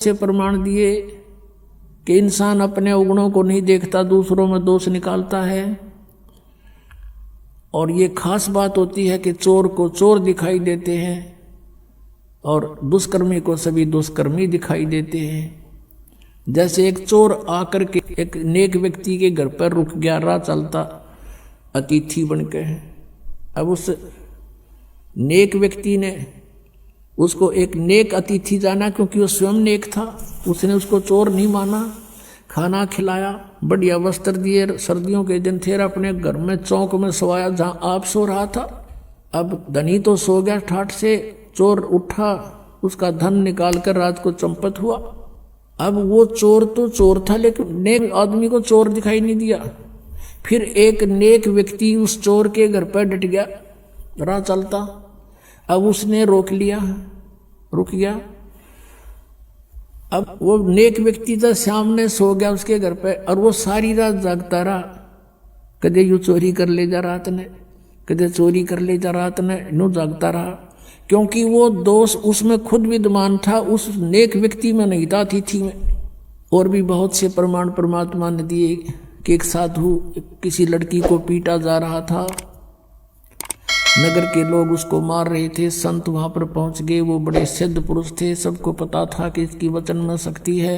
से प्रमाण दिए कि इंसान अपने अवगुणों को नहीं देखता, दूसरों में दोष निकालता है। और ये खास बात होती है कि चोर को चोर दिखाई देते हैं और दुष्कर्मी को सभी दुष्कर्मी दिखाई देते हैं। जैसे एक चोर आकर के एक नेक व्यक्ति के घर पर रुक गया, राह चलता अतिथि बनकर। अब उस नेक व्यक्ति ने उसको एक नेक अतिथि जाना, क्योंकि वो स्वयं नेक था। उसने उसको चोर नहीं माना, खाना खिलाया, बढ़िया वस्त्र दिए, सर्दियों के दिन थे, अपने घर में चौक में सोया जहाँ आप सो रहा था। अब धनी तो सो गया ठाठ से, चोर उठा, उसका धन निकाल कर रात को चंपत हुआ। अब वो चोर तो चोर था, लेकिन नेक आदमी को चोर दिखाई नहीं दिया। फिर एक नेक व्यक्ति उस चोर के घर पर डट गया, राह चलता। अब उसने रोक लिया, रुक गया। अब वो नेक व्यक्ति तो सामने सो गया उसके घर पे, और वो सारी रात जागता रहा। कदे यू चोरी कर ले जा रात ने, कदे चोरी कर ले जा रात ने, नो जागता रहा। क्योंकि वो दोष उसमें खुद विद्यमान था, उस नेक व्यक्ति में नहीं था, अतिथि में। और भी बहुत से प्रमाण परमात्मा ने दिए कि एक साधु किसी लड़की को पीटा जा रहा था, नगर के लोग उसको मार रहे थे, संत वहां पर पहुंच गए। वो बड़े सिद्ध पुरुष थे, सबको पता था कि इसकी वचन में शक्ति है।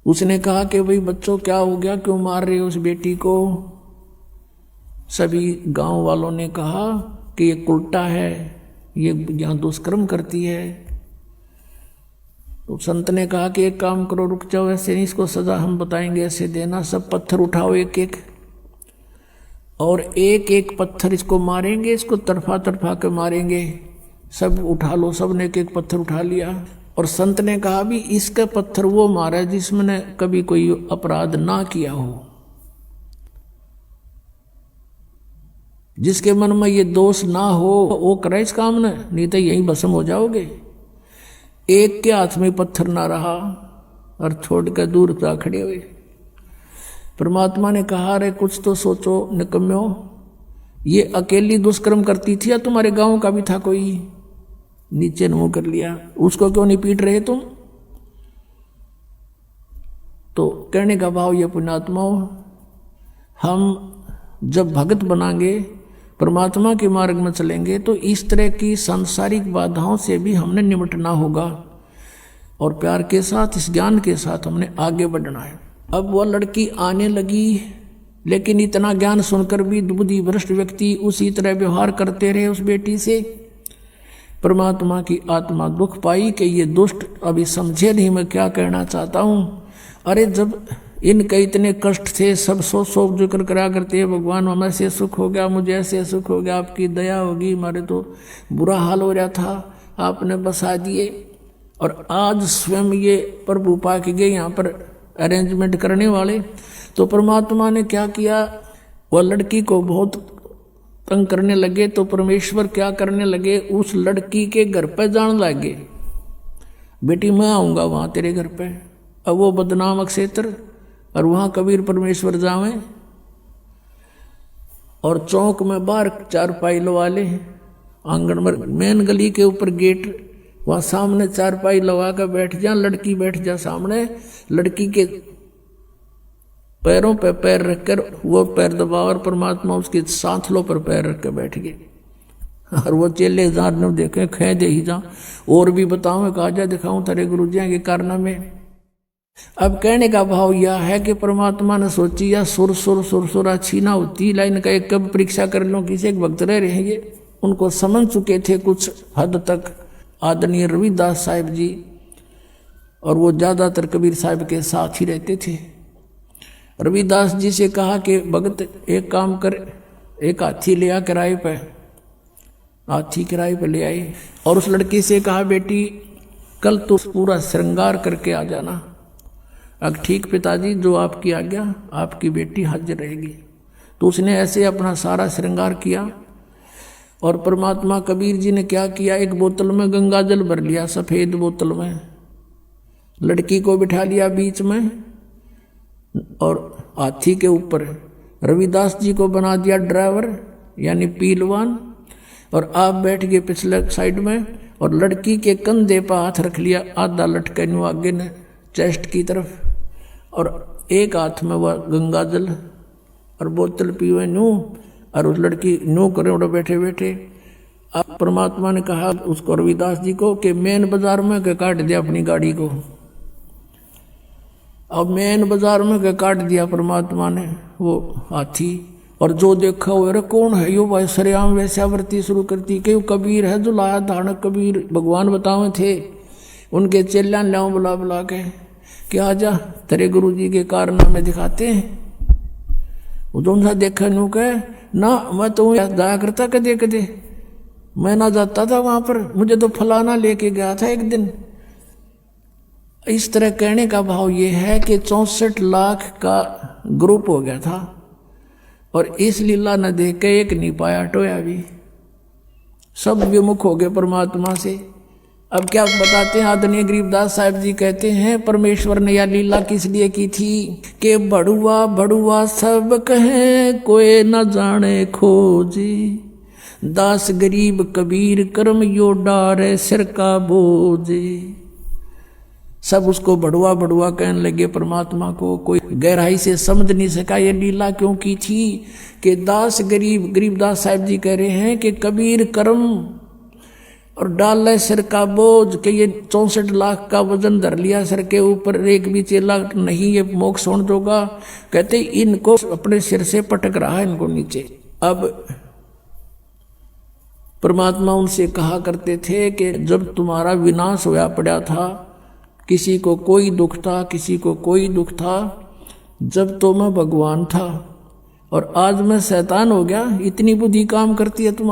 उसने कहा कि भाई बच्चों क्या हो गया, क्यों मार रहे हो उस बेटी को। सभी गांव वालों ने कहा कि ये उल्टा है, ये यहां दुष्कर्म करती है। तो संत ने कहा कि एक काम करो, रुक जाओ, ऐसे नहीं, इसको सजा हम बताएंगे, ऐसे देना। सब पत्थर उठाओ एक एक, और एक एक पत्थर इसको मारेंगे, इसको तरफा तरफा के मारेंगे। सब उठा लो, सब ने एक एक पत्थर उठा लिया। और संत ने कहा भी इसका पत्थर वो मारा जिसमें कभी कोई अपराध ना किया हो, जिसके मन में ये दोष ना हो, वो करे इस काम ने, नहीं तो यही भस्म हो जाओगे। एक के हाथ में पत्थर ना रहा और छोड़ कर दूर जा खड़े हुए। परमात्मा ने कहा, अरे कुछ तो सोचो निकम्यो, ये अकेली दुष्कर्म करती थी या तुम्हारे गांव का भी था कोई। नीचे मुंह कर लिया, उसको क्यों नहीं पीट रहे तुम। तो कहने का भाव ये पुण्यात्माओं, हम जब भगत बनाएंगे, परमात्मा के मार्ग में चलेंगे, तो इस तरह की सांसारिक बाधाओं से भी हमने निपटना होगा और प्यार के साथ, इस ज्ञान के साथ हमने आगे बढ़ना है। अब वह लड़की आने लगी, लेकिन इतना ज्ञान सुनकर भी बुद्धि भ्रष्ट व्यक्ति उसी तरह व्यवहार करते रहे उस बेटी से। परमात्मा की आत्मा दुख पाई कि ये दुष्ट अभी समझे नहीं मैं क्या कहना चाहता हूँ। अरे जब इनके इतने कष्ट थे, सब सोच जिक्र करा करते, भगवान हमें ऐसे सुख हो गया, मुझे ऐसे सुख हो गया, आपकी दया होगी, हमारे तो बुरा हाल हो रहा था, आपने बसा दिए। और आज स्वयं ये प्रभु पा के गए यहाँ पर अरेंजमेंट करने वाले। तो परमात्मा ने क्या किया, वह लड़की को बहुत तंग करने लगे। तो परमेश्वर क्या करने लगे, उस लड़की के घर पर जान लगे, बेटी मैं आऊँगा वहाँ तेरे घर पे। अब वो बदनाम क्षेत्र, और वहाँ कबीर परमेश्वर जावे, और चौक में बाहर चारपाई लगा ले, आंगन में मेन गली के ऊपर गेट, वहाँ सामने चारपाई लगा कर बैठ जा, लड़की बैठ जा सामने, लड़की के पैरों पे पैर रखकर वो पैर दबा, और परमात्मा उसके सांथलों पर पैर रख कर बैठ गए। और वो चेले जार ने देखे, खे दे ही जा, और भी बताऊँ, कहा जा दिखाऊं तेरे गुरु जी के कारनामे। अब कहने का भाव यह है कि परमात्मा ने सोची या सुर अच्छी ना होती, लाइन का एक कब परीक्षा कर लो, किसी एक भक्त रह रहे हैं ये, उनको समझ चुके थे कुछ हद तक आदरणीय रविदास साहिब जी, और वो ज़्यादातर कबीर साहिब के साथ ही रहते थे। रविदास जी से कहा कि भगत एक काम कर, एक हाथी ले आ किराए पे, हाथी किराए पे ले आए, और उस लड़की से कहा बेटी कल तो पूरा श्रृंगार करके आ जाना। अब ठीक पिताजी, जो आपकी आज्ञा, आपकी बेटी हाजिर रहेगी। तो उसने ऐसे अपना सारा श्रृंगार किया। और परमात्मा कबीर जी ने क्या किया, एक बोतल में गंगा जल भर लिया, सफेद बोतल में, लड़की को बिठा लिया बीच में, और हाथी के ऊपर रविदास जी को बना दिया ड्राइवर यानी पीलवान, और आप बैठ गए पिछले साइड में, और लड़की के कंधे पर हाथ रख लिया, आधा लटका न्यू आगे ने चेस्ट की तरफ, और एक हाथ में वह गंगा जल और बोतल पीवे न्यू, और उस लड़की न्यू करे उड़े बैठे बैठे। अब परमात्मा ने कहा उसको रविदास जी को कि मेन बाजार में के काट दिया अपनी गाड़ी को। अब मेन बाजार में के काट दिया परमात्मा ने वो हाथी, और जो देखा वो अरे कौन है यो भाई, सरेआम वैश्यावृत्ति शुरू करती कि कबीर है जो लाया धान, कबीर भगवान बतावे थे, उनके चेला लाओ बुला बुला के कि आजा तेरे गुरु जी के कारनामे दिखाते हैं। वो दोनों सा देखा नू कहे ना मैं तो जाया करता कदे कदे, मैं ना जाता था वहां पर, मुझे तो फलाना लेके गया था एक दिन। इस तरह कहने का भाव ये है कि 64 लाख का ग्रुप हो गया था, और इस लीला न देख के एक नहीं पाया टोया भी, सब विमुख हो गए परमात्मा से। अब क्या बताते हैं आदरणीय गरीबदास साहब जी कहते हैं परमेश्वर ने यह लीला किस लिए की थी कि बड़ुआ बड़ुआ सब कहे कोई न जाने खोजी, दास गरीब कबीर कर्म यो डारे सिर का बोझे। सब उसको बड़ुआ बड़ुआ कहने लगे परमात्मा को, कोई गहराई से समझ नहीं सका ये लीला क्यों की थी कि दास गरीब, गरीबदास साहब जी कह रहे हैं कि कबीर कर्म और डाल ले सिर का बोझ, कि ये 64 लाख का वजन धर लिया सिर के ऊपर, एक भी चेला नहीं ये मोक्ष होने दोगा। कहते इनको अपने सिर से पटक रहा है इनको नीचे। अब परमात्मा उनसे कहा करते थे कि जब तुम्हारा विनाश होया पड़ा था, किसी को कोई दुख था, किसी को कोई दुख था, जब तो मैं भगवान था और आज मैं शैतान हो गया, इतनी बुद्धि काम करती है तुम्हारी।